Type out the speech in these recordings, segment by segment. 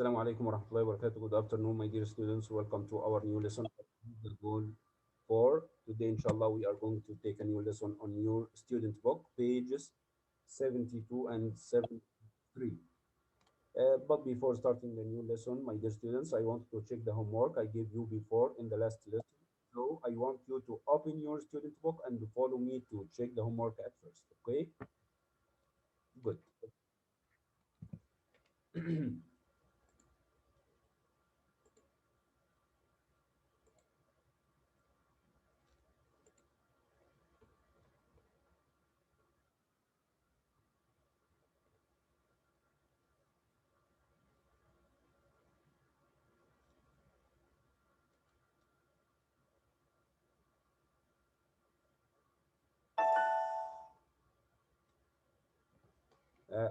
Assalamu alaikum wa rahmatullahi wa barakatuh. Good afternoon, my dear students. Welcome to our new lesson. The goal for today, inshallah, we are going to take a new lesson on your student book, pages 72 and 73. But before starting the new lesson, my dear students, I want to check the homework I gave you before in the last lesson. So I want you to open your student book and follow me to check the homework at first. Okay? Good.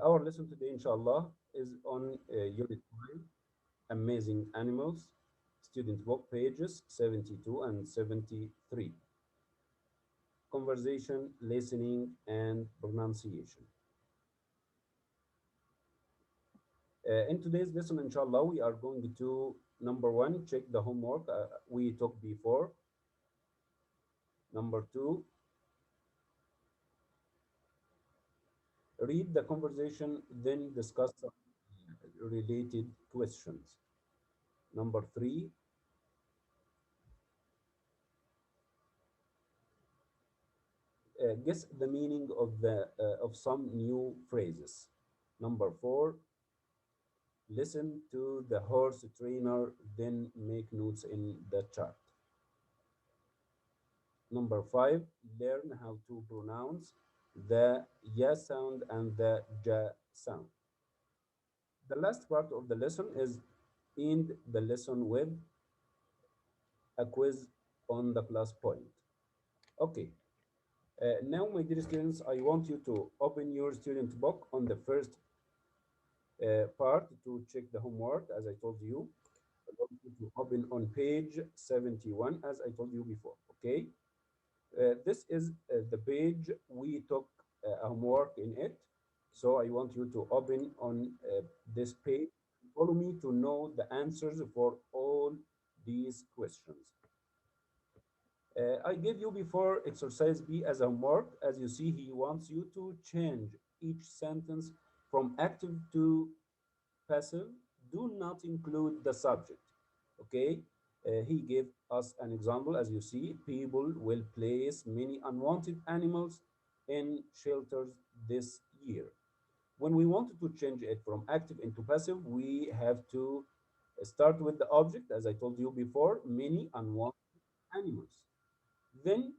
Our lesson today, inshallah, is on Unit 5, Amazing Animals, student book pages 72 and 73. Conversation, listening, and pronunciation. In today's lesson, inshallah, we are going to number one, check the homework we took before. Number two, read the conversation, then discuss some related questions. Number three, guess the meaning of some new phrases. Number four, listen to the horse trainer, then make notes in the chart. Number five, learn how to pronounce the ya sound and the ja sound. The last part of the lesson is end the lesson with a quiz on the plus point. Okay, now my dear students, I want you to open your student book on the first part to check the homework, as I told you. I want you to open on page 71, as I told you before, okay? This is the page we took homework in it. So I want you to open on this page. Follow me to know the answers for all these questions. I gave you before exercise B as a homework. As you see, he wants you to change each sentence from active to passive. Do not include the subject. Okay? He gave us an example. As you see, people will place many unwanted animals in shelters this year. When we wanted to change it from active into passive, we have to start with the object, as I told you before, many unwanted animals. Then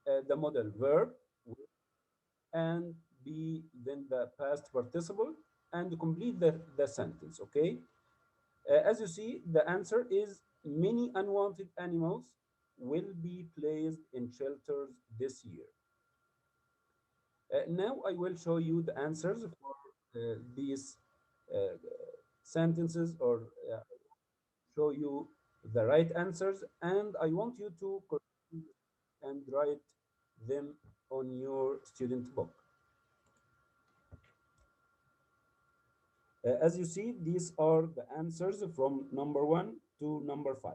the modal verb, and be then the past participle, and complete the sentence, okay? As you see, the answer is many unwanted animals will be placed in shelters this year. Now I will show you the answers for these uh, sentences, or show you the right answers, and I want you to correct and write them on your student book. As you see, these are the answers from number 1 to number 5.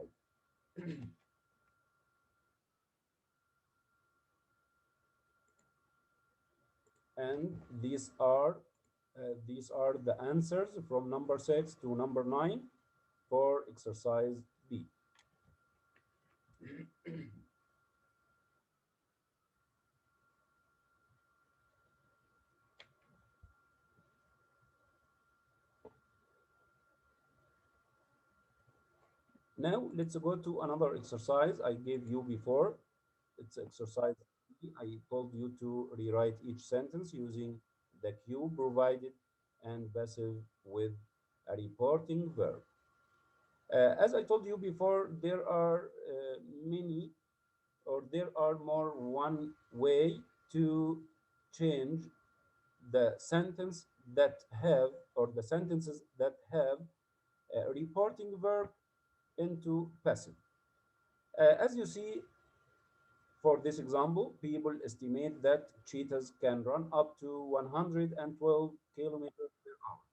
And these are the answers from number 6 to number 9 for exercise B. Now let's go to another exercise I gave you before. It's exercise B. I told you to rewrite each sentence using the cue provided and passive with a reporting verb. As I told you before, there are many, or there are more one way to change the sentence that have, or the sentences that have a reporting verb into passive. As you see, for this example, people estimate that cheetahs can run up to 112 kilometers per hour.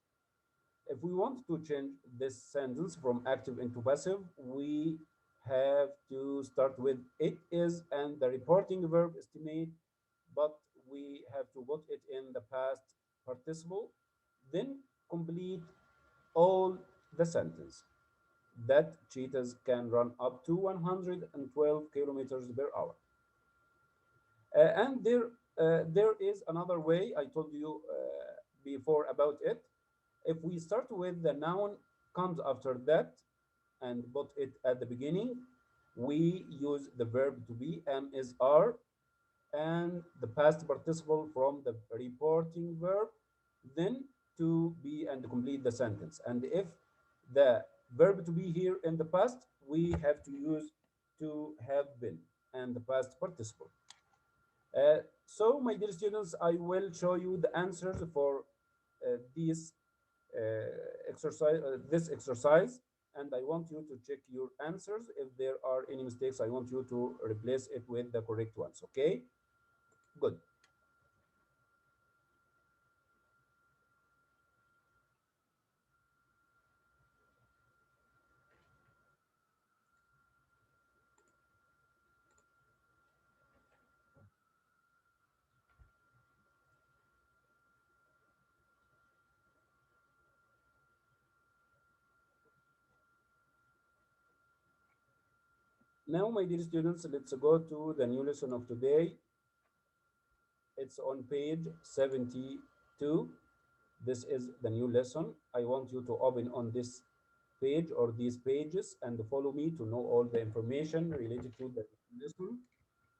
If we want to change this sentence from active into passive, we have to start with it is and the reporting verb estimate, but we have to put it in the past participle, then complete all the sentence. That cheetahs can run up to 112 kilometers per hour. And there is another way I told you before about it. If we start with the noun comes after that and put it at the beginning, we use the verb to be am is are and the past participle from the reporting verb, then to be and complete the sentence. And if the verb to be here in the past, we have to use to have been and the past participle. So, my dear students, I will show you the answers for these this exercise, and I want you to check your answers. If there are any mistakes, I want you to replace it with the correct ones. Okay, good. Now, my dear students, let's go to the new lesson of today. It's on page 72. This is the new lesson. I want you to open on this page or these pages and follow me to know all the information related to the lesson.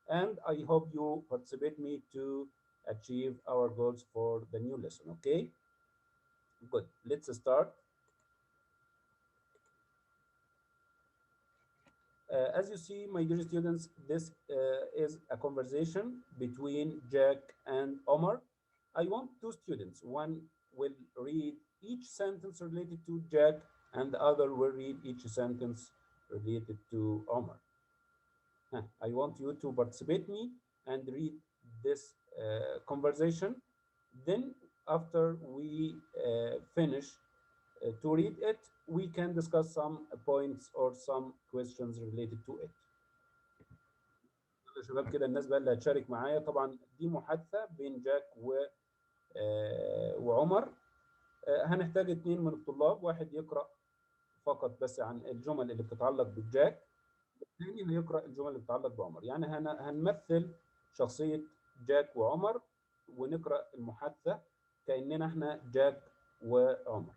And I hope you participate me to achieve our goals for the new lesson. Okay, good. Let's start. As you see, my dear students, this is a conversation between Jack and Omar. I want two students. One will read each sentence related to Jack, and the other will read each sentence related to Omar. I want you to participate me and read this conversation. Then, after we finish to read it, we can discuss some points or some questions related to it. يا شباب كده الناس بقى اللي هتشارك معايا، طبعا دي محادثة بين جاك وعمر. هنحتاج اتنين من الطلاب، واحد يقرأ فقط بس عن الجمل اللي بتتعلق بالجاك، الثاني هيقرأ الجمل اللي بتتعلق بعمر. يعني هنمثل شخصية جاك وعمر ونقرأ المحادثة كأننا احنا جاك وعمر.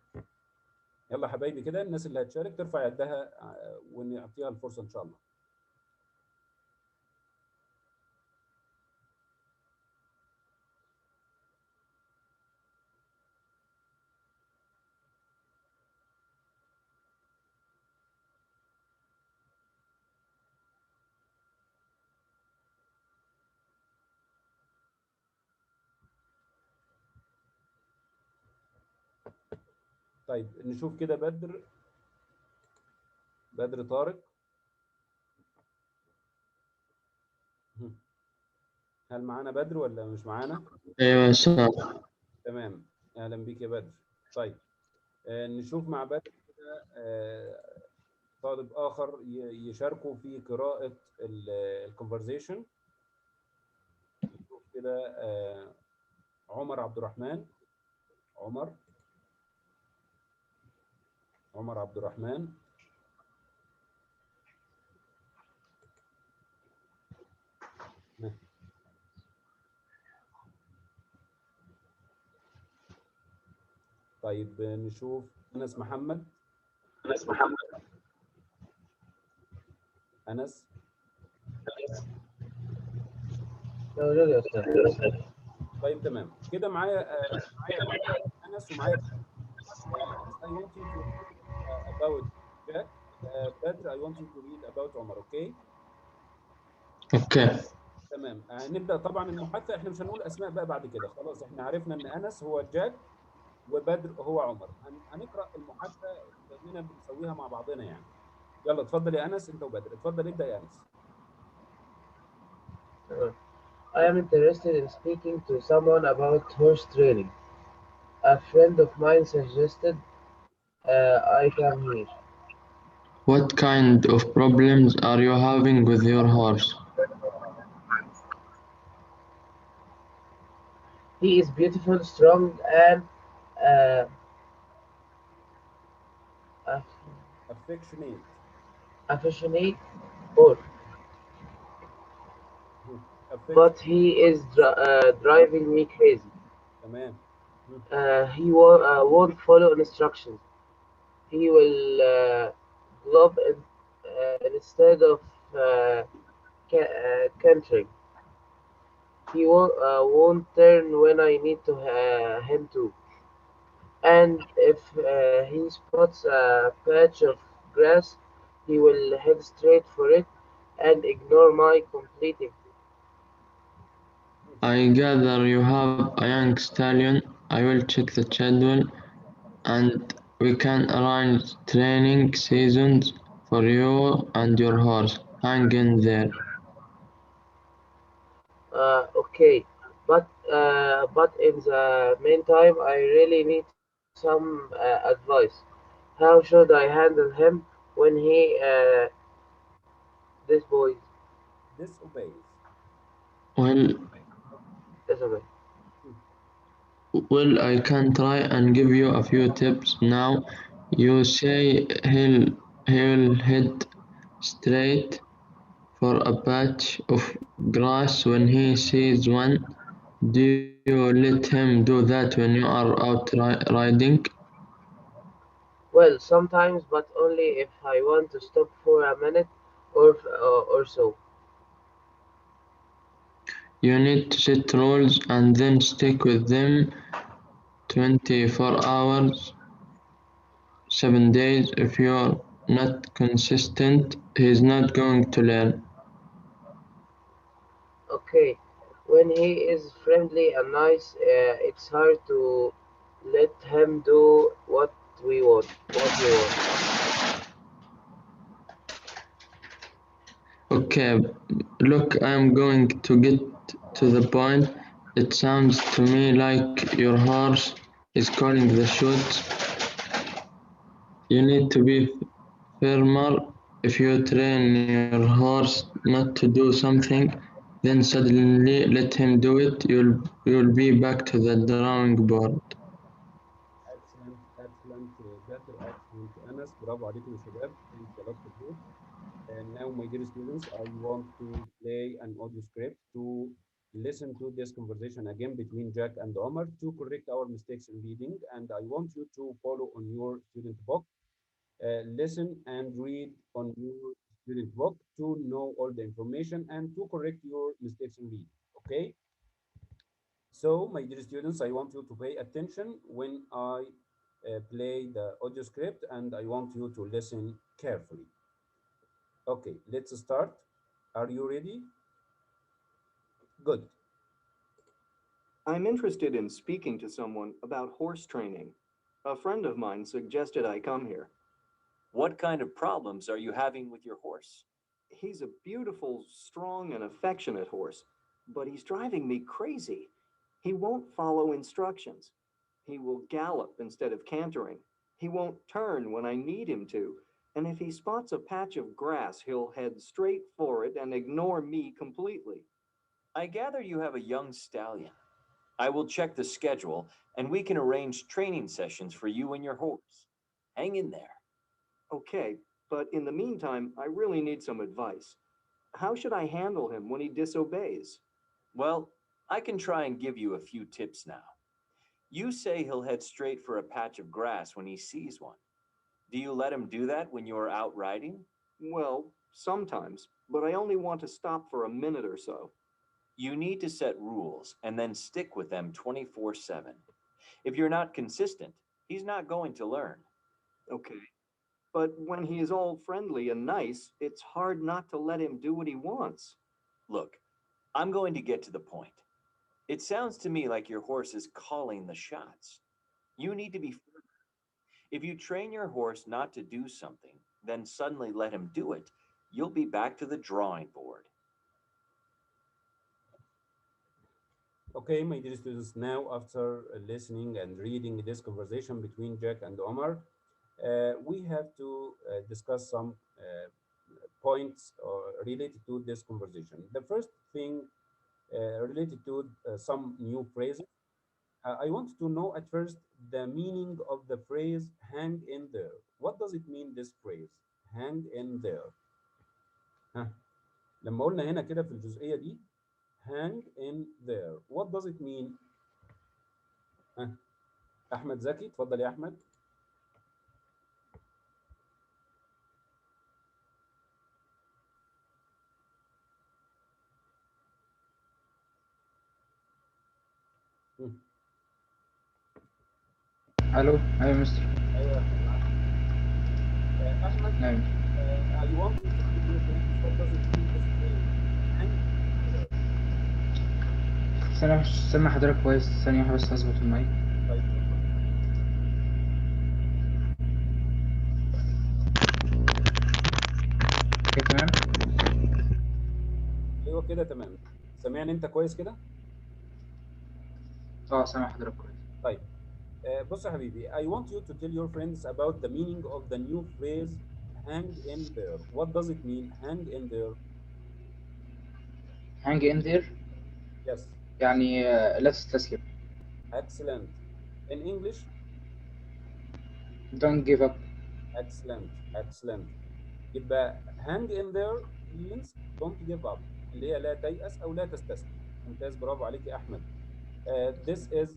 يلا حبايبي كده الناس اللي هتشارك ترفع يدها ونعطيها الفرصة إن شاء الله. طيب نشوف كده بدر طارق. هل معانا بدر ولا مش معانا؟ ايوه يا شباب. تمام، اهلا بيك يا بدر. طيب نشوف مع بدر كده طالب اخر يشاركوا في قراءة الكونفرزيشن. نشوف كده عمر عبد الرحمن. عمر عبد الرحمن. طيب نشوف أنس محمد. أنس. طيب تمام كده معايا أنس ومعايا أنس. I want you to read about Jack. Badr, I want you to read about عمر. اوكي تمام. نبدأ طبعا المحادثة. احنا مش هنقول أسماء بقى بعد كده، خلاص احنا عرفنا إن أنس هو جاك وبدر هو عمر. هنقرأ المحادثة كأننا بنسويها مع بعضنا يعني. يلا اتفضل يا أنس أنت وبدر، اتفضل ابدأ يا أنس. I am interested in speaking to someone about horse training. A friend of mine suggested I can hear. What kind of problems are you having with your horse? He is beautiful, strong, and uh, aff- Affectionate. affectionate, or Mhm. but Affectionate. he is driving me crazy. تمام. Mhm. He won't follow instructions. He will glob instead of uh, cantering. He won't turn when I need him to. And if he spots a patch of grass, he will head straight for it and ignore my completing. I gather you have a young stallion. I will check the schedule and we can arrange training seasons for you and your horse. Hang in there. Okay, but in the meantime, I really need some advice. How should I handle him when this boy Disobeys. Well, disobey? Mhm. well, I can try and give you a few tips now. You say he'll head straight for a patch of grass when he sees one. Do you let him do that when you are out riding? Well, sometimes, but only if I want to stop for a minute or so. You need to set rules and then stick with them 24 hours, 7 days. If you're not consistent, he's not going to learn. Okay, when he is friendly and nice, it's hard to let him do what we want. Okay, look, I'm going to get to the point. It sounds to me like your horse is calling the shots. You need to be firmer. If you train your horse not to do something, then suddenly let him do it, you'll be back to the drawing board. Excellent, excellent, better, excellent. Anas, bravo عليكم يا شباب. Thanks a lot for this. And now, my dear students, I want to play an audio script to listen to this conversation again between Jack and Omar to correct our mistakes in reading. And I want you to follow on your student book, listen and read on your student book to know all the information and to correct your mistakes in reading. Okay? So, my dear students, I want you to pay attention when I play the audio script and I want you to listen carefully. Okay, let's start. Are you ready? Good. I'm interested in speaking to someone about horse training. A friend of mine suggested I come here. What kind of problems are you having with your horse? He's a beautiful, strong, and affectionate horse, but he's driving me crazy. He won't follow instructions. He will gallop instead of cantering. He won't turn when I need him to. And if he spots a patch of grass, he'll head straight for it and ignore me completely. I gather you have a young stallion. I will check the schedule and we can arrange training sessions for you and your horse. Hang in there. Okay, but in the meantime, I really need some advice. How should I handle him when he disobeys? Well, I can try and give you a few tips now. You say he'll head straight for a patch of grass when he sees one. Do you let him do that when you're out riding? Well, sometimes, but I only want to stop for a minute or so. You need to set rules and then stick with them 24/7. If you're not consistent, he's not going to learn. Okay. But when he is all friendly and nice, it's hard not to let him do what he wants. Look, I'm going to get to the point. It sounds to me like your horse is calling the shots. You need to be firm. If you train your horse not to do something, then suddenly let him do it, you'll be back to the drawing board. Okay, my dear students, now after listening and reading this conversation between Jack and Omar, we have to discuss some points related to this conversation. The first thing related to some new phrases. I want to know at first the meaning of the phrase hang in there. What does it mean, this phrase? Hang in there. ها. لما قلنا هنا كده في الجزئية دي hang in there. What does it mean? ها. أحمد زكي، اتفضل يا أحمد. الو ايوه مستر. أيوه يا أحمد معاك. أحمد نعم. I want you to give me what does it mean, this phrase? Hang in there. ثانية مش سامع حضرتك كويس، ثانية واحدة بس هظبط المايك. طيب اتفضل. كده تمام؟ ايوه كده تمام. سامعني انت كويس كده؟ سامع حضرتك كويس. طيب بص يا حبيبي, I want you to tell your friends about the meaning of the new phrase hang in there. What does it mean, hang in there? hang in there Yes. يعني لا تستسلم. Excellent. In English? don't give up. Excellent. Excellent. يبقى hang in there means don't give up, اللي هي لا تيأس أو لا تستسلم. ممتاز, برافو عليك يا أحمد. This is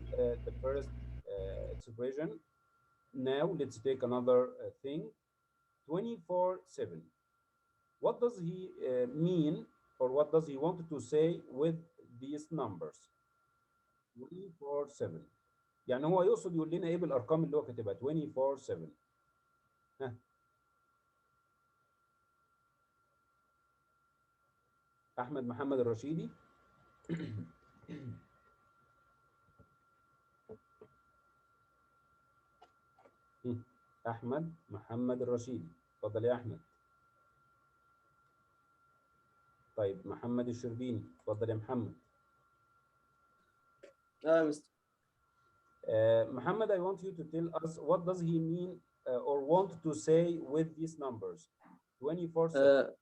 the first expression. Now let's take another thing. 24/7. What does he mean, or what does he want to say with these numbers? 24/7. يعني هو يقصد يقول لنا ايه بالارقام اللي هو كاتبها 24/7؟ ها. احمد محمد الرشيدي. احمد محمد الرشيدي، اتفضل يا احمد. طيب محمد الشربيني، اتفضل يا محمد. مستر. Muhammad, I want you to tell us what does he mean or want to say with these numbers 24/7.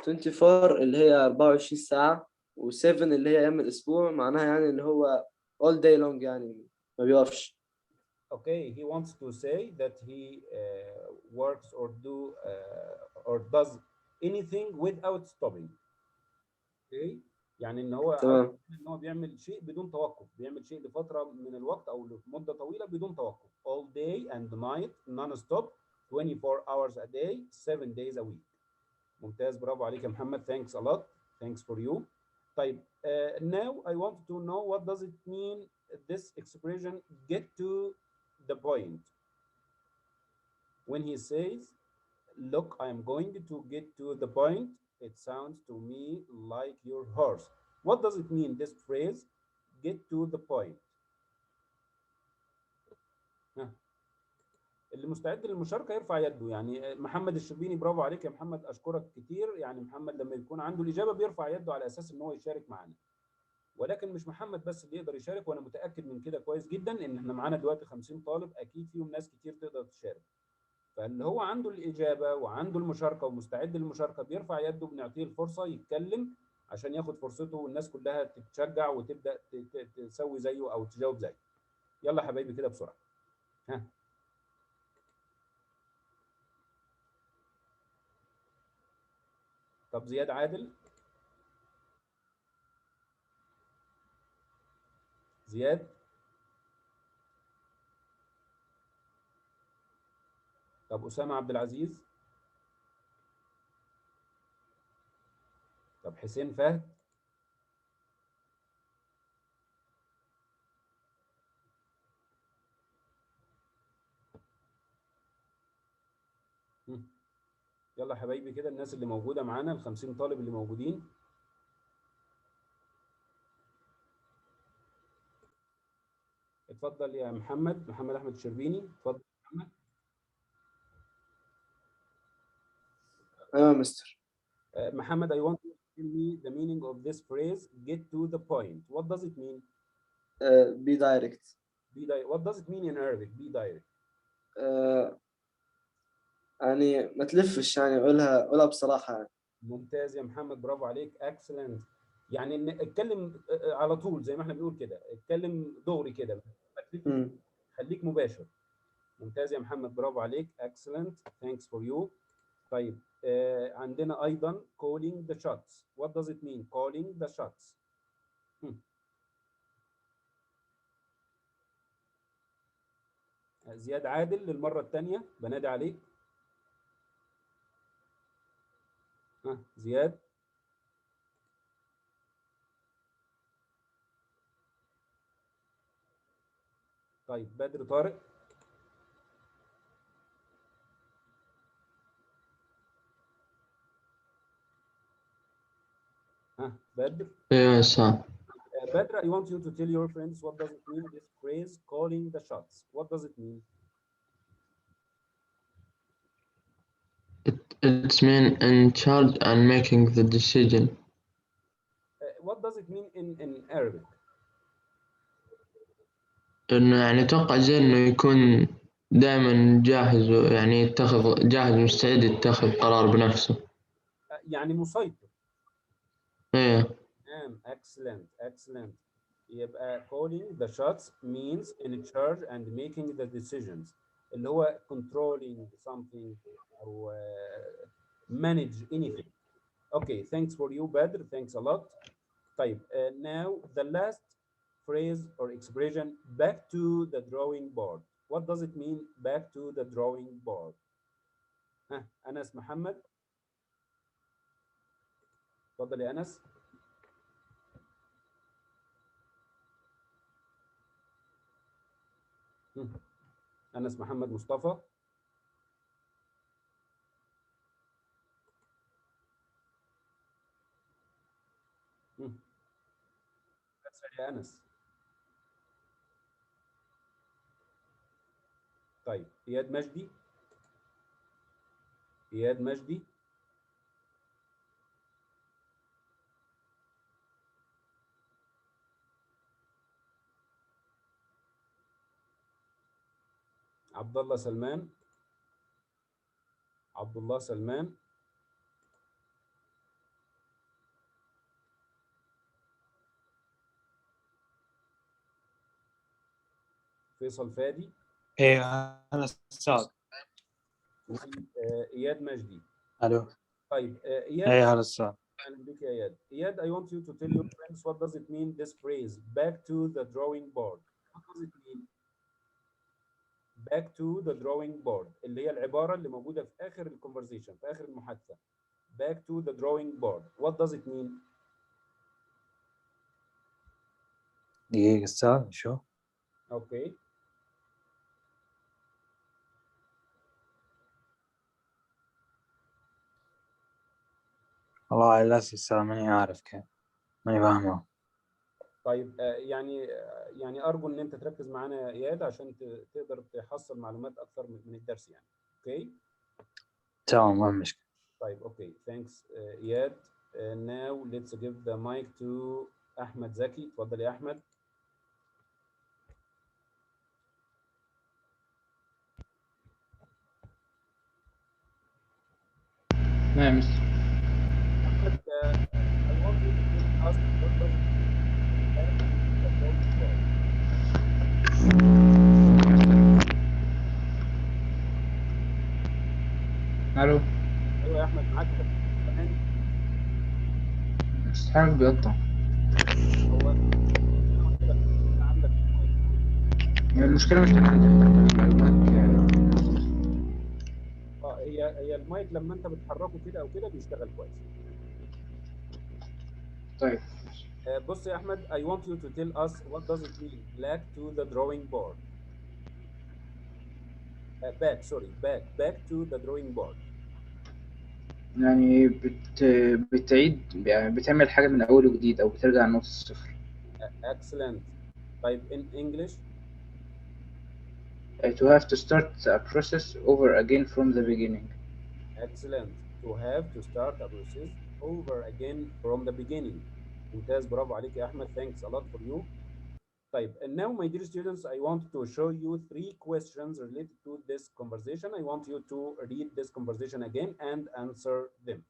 24 اللي هي 24 ساعة، و7 اللي هي أيام الأسبوع، معناها يعني اللي هو all day long، يعني ما بيوقفش. Okay, he wants to say that he works or does anything without stopping. Okay, يعني ان هو تمام. ان هو بيعمل شيء بدون توقف، بيعمل شيء لفترة من الوقت او لمدة طويلة بدون توقف. All day and night non-stop 24 hours a day 7 days a week. ممتاز, برافو عليك يا محمد. Thanks a lot. Thanks for you. طيب now I want to know what does it mean, this expression get to the point. When he says, look, I am going to get to the point, it sounds to me like your horse. What does it mean, this phrase, get to the point? اللي مستعد للمشاركه يرفع يده. يعني محمد الشربيني، برافو عليك يا محمد، اشكرك كتير. يعني محمد لما يكون عنده الاجابه بيرفع يده على اساس ان هو يشارك معانا. ولكن مش محمد بس اللي يقدر يشارك، وانا متاكد من كده كويس جدا ان احنا معانا دلوقتي 50 طالب، اكيد فيهم ناس كتير تقدر تشارك. فاللي هو عنده الاجابه وعنده المشاركه ومستعد للمشاركه بيرفع يده، بنعطيه الفرصه يتكلم عشان ياخد فرصته، والناس كلها تتشجع وتبدا تسوي زيه او تجاوب زيه. يلا حبايبي كده بسرعه. ها. طب زياد عادل. زياد. طب أسامة عبد العزيز. طب حسين فهد. يلا حبايبي كده الناس اللي موجودة معانا، ال50 طالب اللي موجودين. اتفضل يا محمد أحمد الشربيني، اتفضل يا محمد. مستر. محمد, I want you to tell me the meaning of this phrase, get to the point. What does it mean? be direct. What does it mean in Arabic, be direct? يعني ما تلفش، يعني قولها بصراحة يعني. ممتاز يا محمد، برافو عليك، excellent. يعني اتكلم على طول زي ما احنا بنقول كده، اتكلم دغري كده، ما تلفش، مم. خليك مباشر. ممتاز يا محمد، برافو عليك، excellent, thanks for you. طيب عندنا ايضا calling the shots. What does it mean calling the shots؟ زياد عادل للمرة الثانية بنادي عليك. زياد. طيب بدر طارق. بدر. ايوه صح. Badr, I want you to tell your friends what does it mean, this phrase calling the shots. What does it mean? It's mean in charge and making the decision. What does it mean in Arabic? إنه يعني أتوقع زين إنه يكون دائما جاهز، يعني يتخذ جاهز مستعد يتخذ قرار بنفسه. يعني مسيطر. إيه. Excellent, excellent. يبقى calling the shots means in charge and making the decisions. اللي هو controlling something أو manage anything. Okay, thanks for you, Badr. Thanks a lot. طيب now the last phrase or expression, back to the drawing board. What does it mean, back to the drawing board? أنس محمد. اتفضل يا أنس. أنس محمد مصطفى. يا أنس. طيب إياد مجدي. إياد مجدي. عبد الله سلمان. عبد الله سلمان. فيصل فادي. ايه انا استاذ. إياد مجدي. الو. طيب إياد. ايه هلا استاذ. أهلا بك يا إياد. إياد, I want you to tell your friends what does it mean, this phrase, back to the drawing board. What does it mean? back to the drawing board اللي هي العبارة اللي موجودة في آخر الكونفرزيشن، في آخر المحادثة. back to the drawing board. What does it mean? دقيقة استاذ شو؟ اوكي. والله للأسف استاذ ماني عارف كيف، ماني فاهمه. طيب يعني ارجو ان انت تركز معانا يا اياد عشان تقدر تحصل معلومات اكثر من الدرس يعني. اوكي. تمام ما مشكلة. طيب اوكي ثانكس اياد. now let's give the mic to احمد زكي. اتفضل يا احمد. نعم. احمد I want you to ask what does it الو. ايوه يا احمد معاك. الصحاب بيقطع. هو عندك المشكلة مش عندي المعلومات يعني. هي المايك لما انت بتحركه كده او كده بيشتغل كويس. طيب بص يا احمد I want you to tell us what does it mean back to the drawing board. back to the drawing board. يعني بتعيد، يعني بتعمل حاجة من أول وجديد أو بترجع لنقطة الصفر. excellent. طيب in English. To have to start a process over again from the beginning. excellent. to have to start a process over again from the beginning. ممتاز، برافو عليك يا احمد. thanks a lot for you. طيب, and now my dear students, I want to show you 3 questions related to this conversation. I want you to read this conversation again and answer them.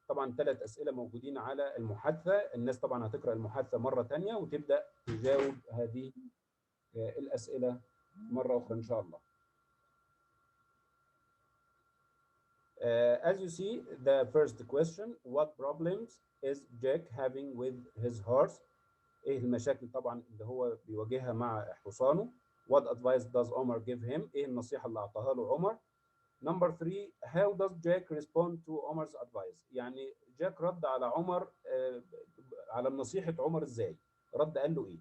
طبعا 3 أسئلة موجودين على المحادثة. الناس طبعا هتقرأ المحادثة مرة تانية وتبدأ تجاوب هذه الأسئلة مرة أخرى إن شاء الله. As you see, the first question, what problems is Jack having with his horse? ايه المشاكل طبعا اللي هو بيواجهها مع حصانه. What advice does Omar give him? ايه النصيحة اللي اعطاها له عمر. Number 3, how does Jack respond to Omar's advice? يعني جاك رد على عمر على نصيحة عمر ازاي؟ رد قال له ايه؟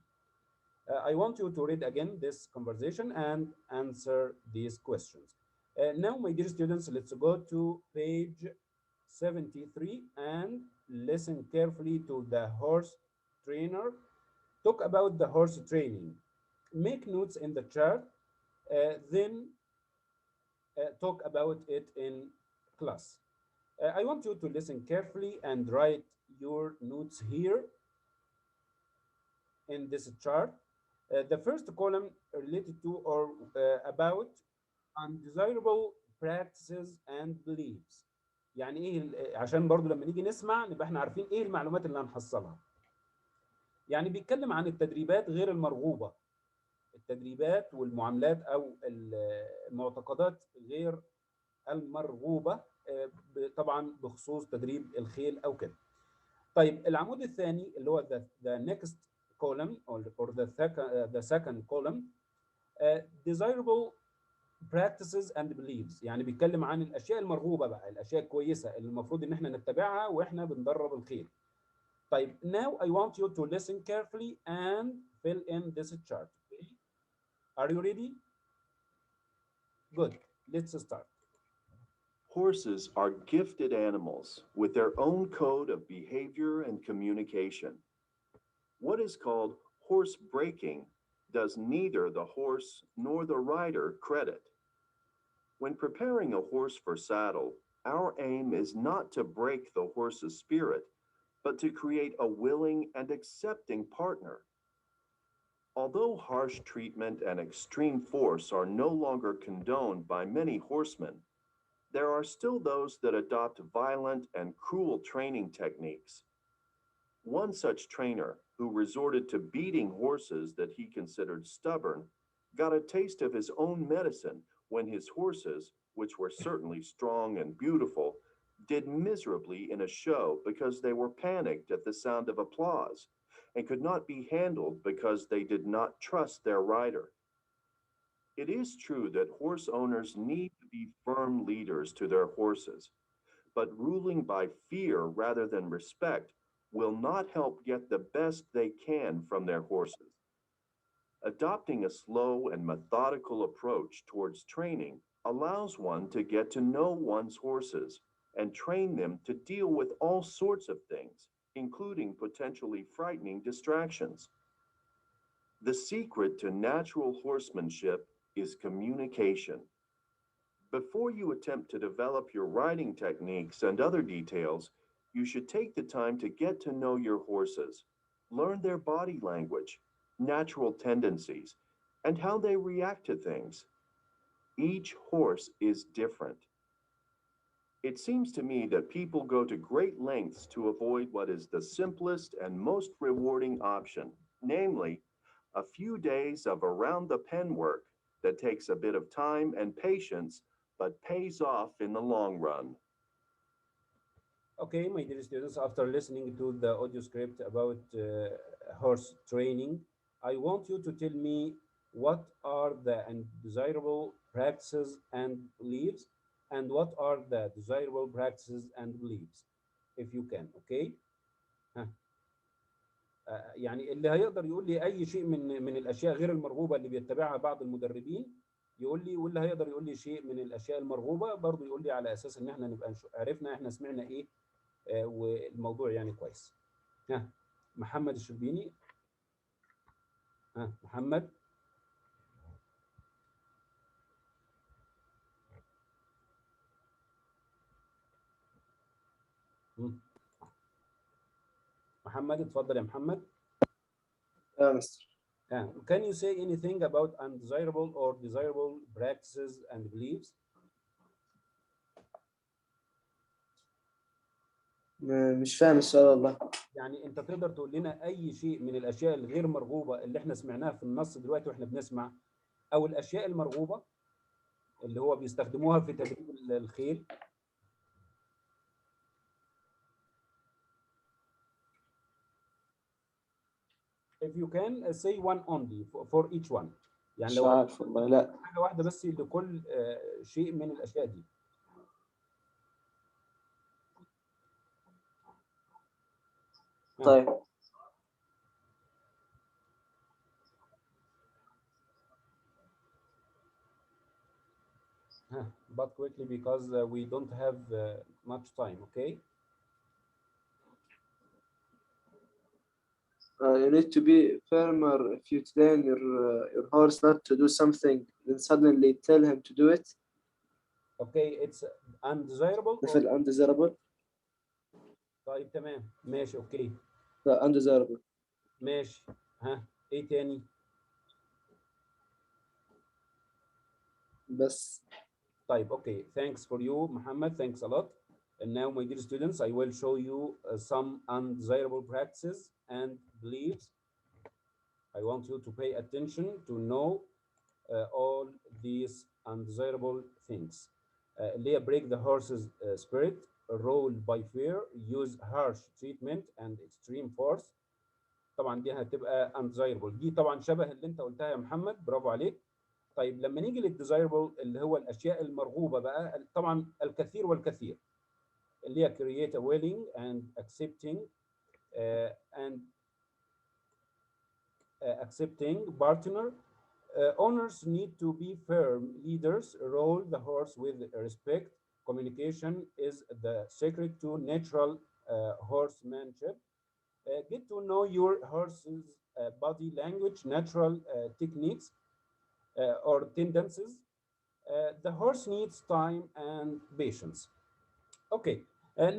I want you to read again this conversation and answer these questions. Now, my dear students, let's go to page 73 and listen carefully to the horse trainer. Talk about the horse training. Make notes in the chart, then talk about it in class. I want you to listen carefully and write your notes here in this chart. The first column related to or about undesirable practices and beliefs. يعني ايه عشان برضو لما نيجي نسمع نبقى احنا عارفين ايه المعلومات اللي هنحصلها. يعني بيتكلم عن التدريبات غير المرغوبة. التدريبات والمعاملات او المعتقدات غير المرغوبة طبعا بخصوص تدريب الخيل او كده. طيب, العمود الثاني اللي هو the next column or the second column, desirable practices and beliefs. يعني بيتكلم عن الاشياء المرغوبه بقى, الاشياء الكويسه اللي المفروض ان احنا نتبعها واحنا بندرب الخيل. طيب, now I want you to listen carefully and fill in this chart. Okay? Are you ready? Good. Let's start. Horses are gifted animals with their own code of behavior and communication. What is called horse breaking does neither the horse nor the rider credit. When preparing a horse for saddle, our aim is not to break the horse's spirit, but to create a willing and accepting partner. Although harsh treatment and extreme force are no longer condoned by many horsemen, there are still those that adopt violent and cruel training techniques. One such trainer, who resorted to beating horses that he considered stubborn, got a taste of his own medicine when his horses, which were certainly strong and beautiful, did miserably in a show because they were panicked at the sound of applause and could not be handled because they did not trust their rider. It is true that horse owners need to be firm leaders to their horses, but ruling by fear rather than respect will not help get the best they can from their horses. Adopting a slow and methodical approach towards training allows one to get to know one's horses and train them to deal with all sorts of things, including potentially frightening distractions. The secret to natural horsemanship is communication. Before you attempt to develop your riding techniques and other details, you should take the time to get to know your horses, learn their body language, natural tendencies, and how they react to things. Each horse is different. It seems to me that people go to great lengths to avoid what is the simplest and most rewarding option, namely, a few days of around-the-pen work that takes a bit of time and patience, but pays off in the long run. Okay, my dear students, after listening to the audio script about horse training, I want you to tell me what are the undesirable practices and beliefs, and what are the desirable practices and beliefs, if you can. Okay? يعني اللي هيقدر يقول لي اي شيء من الاشياء غير المرغوبه اللي بيتبعها بعض المدربين يقول لي, واللي هيقدر يقول لي شيء من الاشياء المرغوبه برضه يقول لي, على اساس ان احنا نبقى عرفنا احنا سمعنا ايه والموضوع يعني كويس. محمد الشربيني. محمد. محمد اتفضل يا محمد. يا مستر. Can you say anything about undesirable or desirable practices and beliefs? مش فاهم السؤال والله. يعني انت تقدر تقول لنا اي شيء من الاشياء الغير مرغوبه اللي احنا سمعناها في النص دلوقتي واحنا بنسمع، او الاشياء المرغوبه اللي هو بيستخدموها في تدريب الخيل. If you can say one only for each one. يعني مش لو عارف والله، لا. حاجه واحده بس لكل شيء من الاشياء دي. طيب. But quickly because we don't have much time, okay? You need to be firmer if you train your horse not to do something, then suddenly tell him to do it. Okay, it's undesirable. مثل undesirable. طيب تمام ماشي اوكي. لا undesirable. ماشي. ايه تاني؟ بس. طيب okay, thanks for you Muhammad, thanks a lot. And now my dear students, I will show you some undesirable practices and beliefs. I want you to pay attention to know all these undesirable things. اللي هي break the horse's spirit, roll by fear, use harsh treatment and extreme force. طبعا دي هتبقى undesirable. دي طبعا شبه اللي انت قلتها يا محمد، برافو عليك. طيب لما نيجي للديزايربل اللي هو الاشياء المرغوبه بقى، طبعا الكثير والكثير اللي هي create a willing and accepting accepting partner. Owners need to be firm leaders, roll the horse with respect. Communication is the secret to natural horsemanship. Get to know your horse's body language, natural techniques or tendencies. The horse needs time and patience. Okay,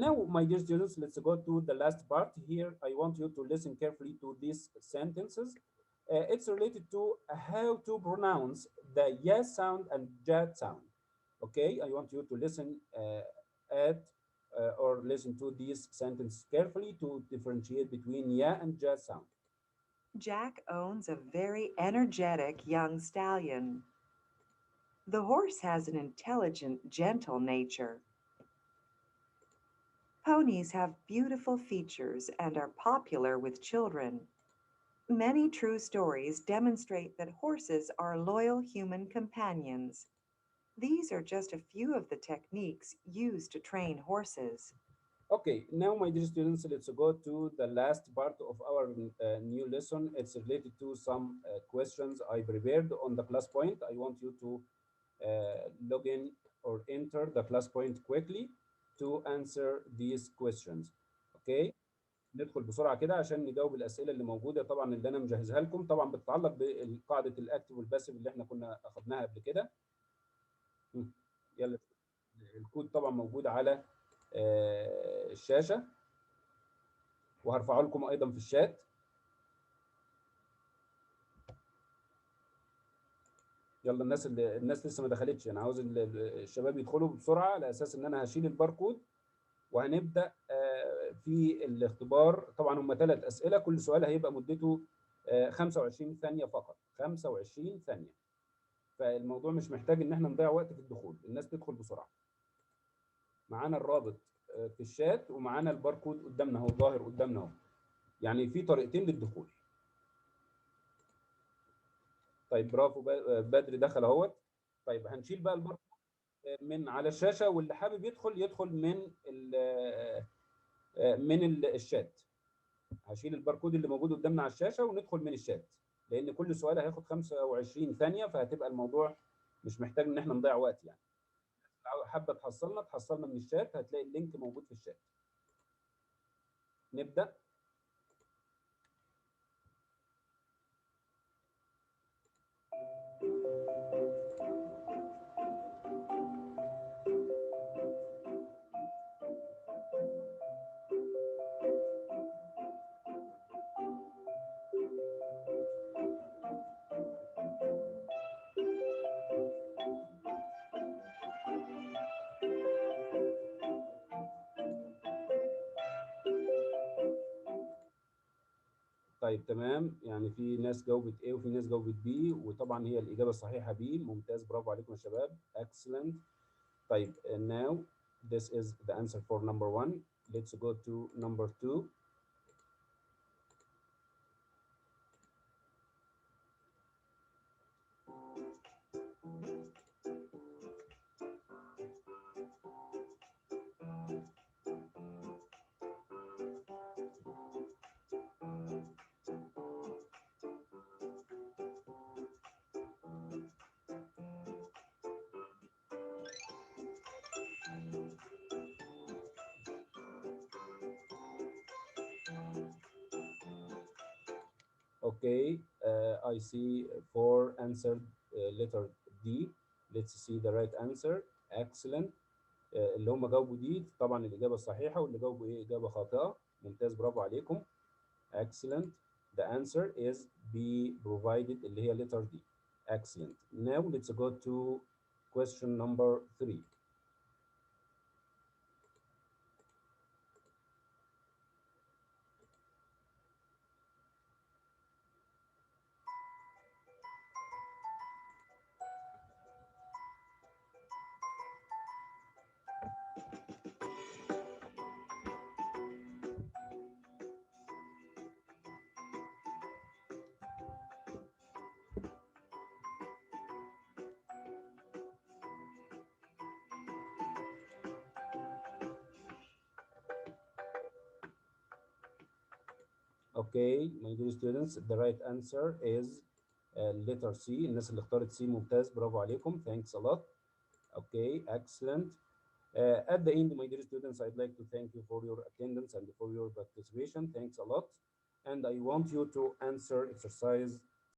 now my dear students, let's go to the last part. Here I want you to listen carefully to these sentences. It's related to how to pronounce the yes sound and jet sound. Okay, I want you to listen or listen to these sentences carefully to differentiate between yeah and jet sound. Jack owns a very energetic young stallion. The horse has an intelligent, gentle nature. Ponies have beautiful features and are popular with children. Many true stories demonstrate that horses are loyal human companions. These are just a few of the techniques used to train horses. Okay, now my dear students, let's go to the last part of our new lesson. It's related to some questions I prepared on the class point. I want you to log in or enter the class point quickly to answer these questions. Okay, ندخل بسرعة كده عشان نجاوب الأسئلة اللي موجودة، طبعا اللي أنا مجهزها لكم، طبعا بتتعلق بقاعدة الأكتف والباسف اللي احنا كنا أخدناها قبل كده. يلا، الكود طبعا موجود على الشاشة، وهرفعه لكم ايضا في الشات. يلا الناس لسه ما دخلتش، انا عاوز الشباب يدخلوا بسرعه على اساس ان انا هشيل الباركود وهنبدا في الاختبار. طبعا هم 3 اسئله، كل سؤال هيبقى مدته 25 ثانيه فقط، 25 ثانيه. فالموضوع مش محتاج ان احنا نضيع وقت في الدخول، الناس تدخل بسرعه. معانا الرابط في الشات ومعانا الباركود قدامنا اهو، ظاهر قدامنا اهو. يعني في طريقتين للدخول. طيب برافو، بدر دخل اهوت. طيب هنشيل بقى الباركود من على الشاشه، واللي حابب يدخل من الشات. هشيل الباركود اللي موجود قدامنا على الشاشه وندخل من الشات، لان كل سؤال هياخد 25 ثانيه، فهتبقى الموضوع مش محتاج ان احنا نضيع وقت يعني. حابه تحصلنا من الشات، هتلاقي اللينك موجود في الشات. نبدا. طيب تمام، يعني في ناس جاوبت A وفي ناس جاوبت B، وطبعا هي الإجابة الصحيحة B. ممتاز، برافو عليكم يا شباب. Excellent. طيب now this is the answer for number 1. Let's go to number 2. Okay, I see 4 answered letter D. Let's see the right answer. Excellent. اللي هم جاوبوا دي طبعا الإجابة الصحيحة، واللي جاوبوا إيه إجابة خاطئة. ممتاز، برافو عليكم. Excellent. The answer is B provided اللي هي letter D. Excellent. Now let's go to question number 3. Okay, my dear students, the right answer is letter C. الناس اللي اختارت C ممتاز، برافو عليكم. Thanks a lot. Okay, excellent. At the end, my dear students, I'd like to thank you for your attendance and for your participation. Thanks a lot. And I want you to answer exercise